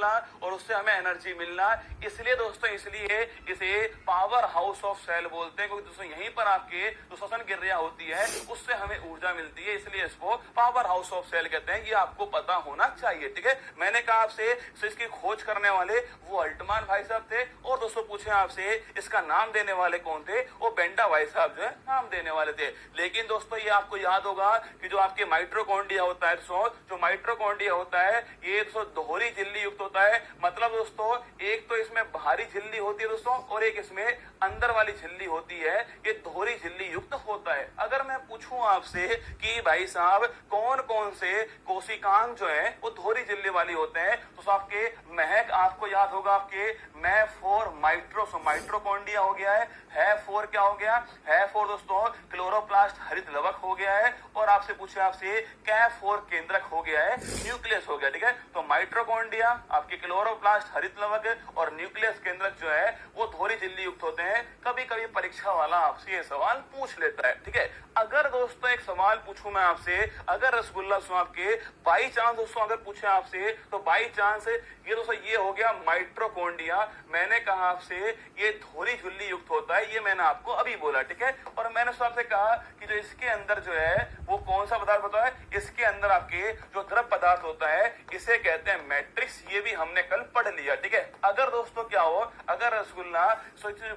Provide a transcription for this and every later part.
निकलना और उससे हमें एनर्जी मिलना। इसलिए दोस्तों, इसलिए इसे पावर हाउस ऑफ सेल बोलते हैं, क्योंकि दोस्तों यहीं पर आपके जो श्वसन क्रिया होती है उससे हमें ऊर्जा मिलती है, इसलिए इसको पावर हाउस ऑफ सेल कहते हैं। ये आपको पता होना चाहिए, ठीक है। मैंने कहा आपसे इसकी खोज करने वाले वो अल्टमान भाई साहब थे, और दोस्तों पूछे आपसे इसका नाम देने वाले कौन थे, वो बेंडा भाई साहब जो है नाम देने वाले थे। लेकिन दोस्तों ये आपको याद होगा कि जो आपके माइट्रोकॉन्ड्रिया होता है दोस्तों, जो माइट्रोकॉन्ड्रिया होता है ये दोस्तों दोहरी झिल्ली युक्त होता है। मतलब दोस्तों एक तो इसमें बाहरी झिल्ली होती है दोस्तों, और एक इसमें अंदर वाली झिल्ली होती है, ये दोहरी झिल्ली युक्त होता है। अगर मैं पूछूं आपसे कि भाई साहब कौन कौन से कोशिकांग जो है वो दोहरी झिल्ली वाली होते हैं, तो आपके महक आपको याद होगा, आपके मैं फोर माइट्रोकॉन्ड्रिया हो गया है फोर क्या हो गया है फोर दोस्तों क्लोरोप्लास्ट हरित लवक हो गया है, और आपसे पूछे आपसे कैफोर केंद्रक हो गया है, न्यूक्लियस हो गया, ठीक है। तो माइट्रोकॉन्ड्रिया, आपके क्लोरोप्लास्ट हरित लवक और न्यूक्लियस केंद्रक जो है वो दोहरी झिल्ली युक्त होते हैं। कभी कभी परीक्षा वाला आपसे ये सवाल पूछ लेता है, ठीक है। अगर दोस्तों एक सवाल पूछूं मैं आपसे, अगर रसगुल्ला आपके बाई चांस दोस्तों अगर पूछे आपसे, तो बाई चांस ये दोस्तों ये हो गया माइट्रोकॉन्ड्रिया। मैंने कहा आपसे ये दोहरी झिल्ली युक्त होता है, ये मैंने आपको अभी बोला, ठीक है। और मैंने आपसे कहा कि जो इसके अंदर जो है वो कौन सा पदार्थ होता है, इसके अंदर आपके जो द्रव पदार्थ होता है इसे कहते हैं मैट्रिक्स, ये भी हमने कल पढ़ लिया, ठीक है। अगर दोस्तों क्या हो, अगर रसगुल्ला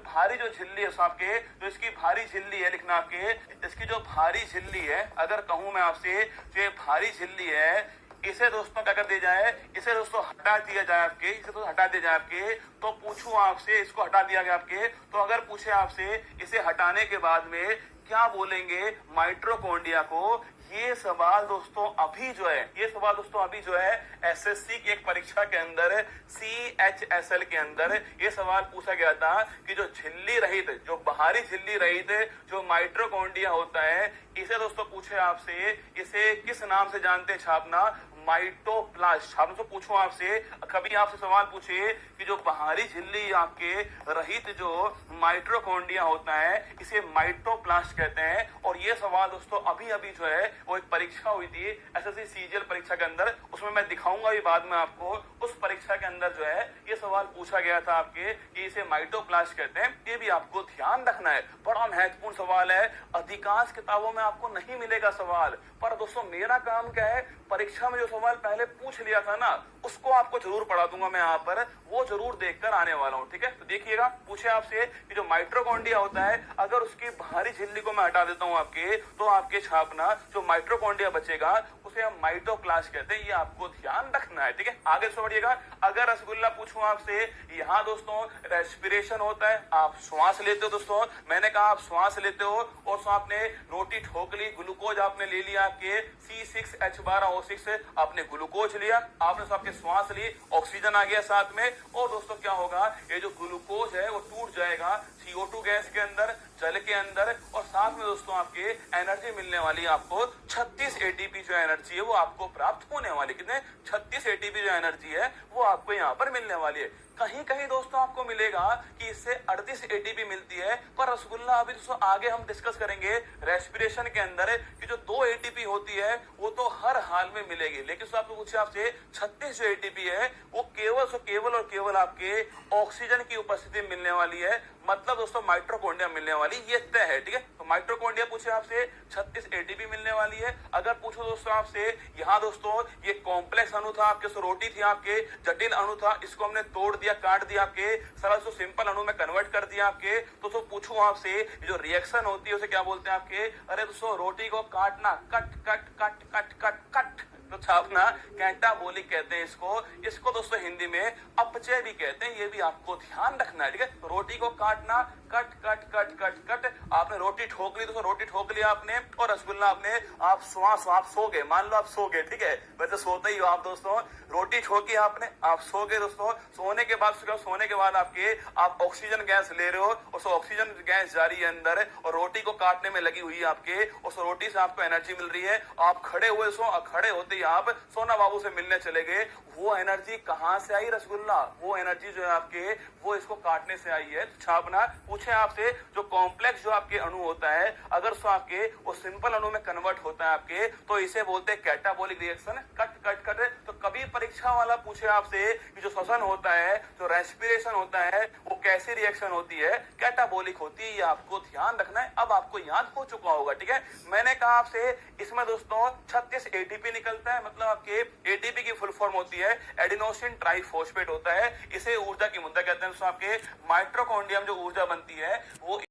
भारी जो झिल्ली है आपके, जो इसकी भारी झिल्ली है, लिखना आपके इसकी जो भारी झिल्ली है, अगर कहूं मैं आपसे जो ये भारी झिल्ली है इसे दोस्तों क्या कर दिया जाए, इसे दोस्तों हटा दिया जाए आपके, इसे तो हटा दिया जाए आपके, तो पूछूं आपसे इसको हटा दिया गया आपके, तो अगर पूछे आपसे इसे हटाने के बाद में क्या बोलेंगे माइट्रोकॉन्ड्रिया को, ये सवाल दोस्तों अभी जो है, ये सवाल दोस्तों अभी जो है एसएससी की एक परीक्षा के अंदर CHSL के अंदर ये सवाल पूछा गया था कि जो झिल्ली रहित, जो बाहरी झिल्ली रहित जो माइट्रोकॉन्ड्रिया होता है, इसे दोस्तों पूछे आपसे इसे किस नाम से जानते हैं छापना, माइटोप्लास्ट। हम तो पूछो आपसे, कभी आपसे सवाल पूछे कि जो बाहरी झिल्ली आपके रहित जो माइट्रोकॉन्ड्रिया होता है इसे माइटोप्लास्ट कहते हैं। और ये सवाल दोस्तों अभी अभी जो है वो एक परीक्षा हुई थी एसएससी सीजीएल परीक्षा के अंदर, उसमें मैं दिखाऊंगा भी बाद में आपको, उस परीक्षा के अंदर जो है ये सवाल पूछा गया था आपके कि इसे माइटोप्लास्ट कहते हैं। ये भी आपको ध्यान रखना है, बड़ा महत्वपूर्ण सवाल है, अधिकांश किताबों में आपको नहीं मिलेगा सवाल, पर दोस्तों मेरा काम क्या है, परीक्षा में जो सवाल पहले पूछ लिया था ना उसको आपको जरूर पढ़ा दूंगा मैं यहाँ पर, वो जरूर देखकर आने वाला हूँ, ठीक है। तो देखिएगा, पूछे आपसे कि जो माइट्रोकॉन्ड्रिया होता है अगर उसकी बाहरी झिल्ली को मैं हटा देता हूँ आपके, तो आपके छापना जो माइट्रोकॉन्ड्रिया बचेगा उसे हम माइटोप्लास्ट कहते हैं, ये आपको ध्यान रखना है, ठीक है। आगे समझिएगा, अगर रसगुल्ला पूछूं आपसे, यहाँ दोस्तों रेस्पिरेशन होता है, आप श्वास लेते हो दोस्तों, मैंने कहा आप श्वास लेते हो और आपने रोटी ठोक ली, ग्लूकोज आपने ले लिया, आपके C6H12O6 आपने ग्लूकोज लिया, आपने आपके श्वास ली, ऑक्सीजन आ गया साथ में, और दोस्तों क्या होगा, ये जो ग्लूकोज है वो टूट जाएगा CO2 गैस के अंदर, जल के अंदर, और साथ में दोस्तों आपके एनर्जी मिलने वाली आपको 36 ATP जो एनर्जी है वो आपको प्राप्त होने वाली, कितने 36 ATP जो एनर्जी है वो आपको यहाँ पर मिलने वाली है। कहीं कहीं दोस्तों आपको मिलेगा कि इससे 38 ATP मिलती है, पर रसगुल्ला अभी दोस्तों आगे हम डिस्कस करेंगे रेस्पिरेशन के अंदर कि जो 2 ATP होती है वो तो हर हाल में मिलेगी, लेकिन आपको पूछे आपसे 36 जो ATP है वो केवल आपके ऑक्सीजन की उपस्थिति में मिलने वाली है, मतलब दोस्तों माइट्रोकॉन्ड्रिया मिलने वाली ये तय है, ठीक है। तो माइट्रोकॉन्ड्रिया पूछे आपसे 36 ATP मिलने वाली है। अगर पूछो दोस्तों आपसे, यहाँ दोस्तों ये कॉम्प्लेक्स अणु था आपके, रोटी थी आपके, जटिल अणु था, इसको हमने तोड़ दिया, काट दिया आपके, सरल से सिंपल अणु में कन्वर्ट कर दिया आपके, तो पूछूं आपसे जो रिएक्शन होती है उसे क्या बोलते हैं आपके, अरे दोस्तों रोटी को काटना, cut cut cut cut cut cut, तो छापना कैटाबोलिक कहते हैं इसको दोस्तों हिंदी में अपचय भी कहते हैं, ये भी आपको ध्यान रखना है, ठीक है। तो रोटी को काटना, cut cut cut cut cut, आपने रोटी ठोक ली, दोस्तों रोटी ठोक लिया आपने, और रसगुल्ला आपने, आप आप सो गए, मान लो आप सो गए, ठीक है, वैसे सोते ही हो आप दोस्तों, रोटी ठोकी आपने, आप सो गए दोस्तों, सोने के बाद आपके आप ऑक्सीजन गैस ले रहे हो, उस ऑक्सीजन गैस जारी है अंदर, और रोटी को काटने में लगी हुई है आपके, उस रोटी से आपको एनर्जी मिल रही है, आप खड़े हुए खड़े होते ही आप सोना बाबू से मिलने चले गए, वो एनर्जी कहां से आई रसगुल्ला, वो एनर्जी जो है आपके वो इसको काटने से आई है। तो छापना पूछे पूछे आपसे जो कॉम्प्लेक्स जो आपके अणु होता है अगर सो आपके वो सिंपल अणु में कन्वर्ट होता है आपके, तो इसे बोलते हैं catabolic reaction. Cut cut cut. तो कभी परीक्षा वाला पूछे आपसे कि जो श्वसन होता है, जो रेस्पिरेशन होता है, वो कैसी रिएक्शन होती है, कैटाबोलिक होती है, ये आपको ध्यान रखना है। अब आपको याद हो चुका होगा, ठीक है। मैंने कहा आपसे इसमें दोस्तों 36 एटीपी निकलता है, मतलब आपके एटीपी की फुल फॉर्म होती है एडिनोसिन ट्राइफॉस्फेट होता है। इसे ऊर्जा की मुद्दा कहते हैं। आपके माइटोकॉन्ड्रिया में जो ऊर्जा बनती है वो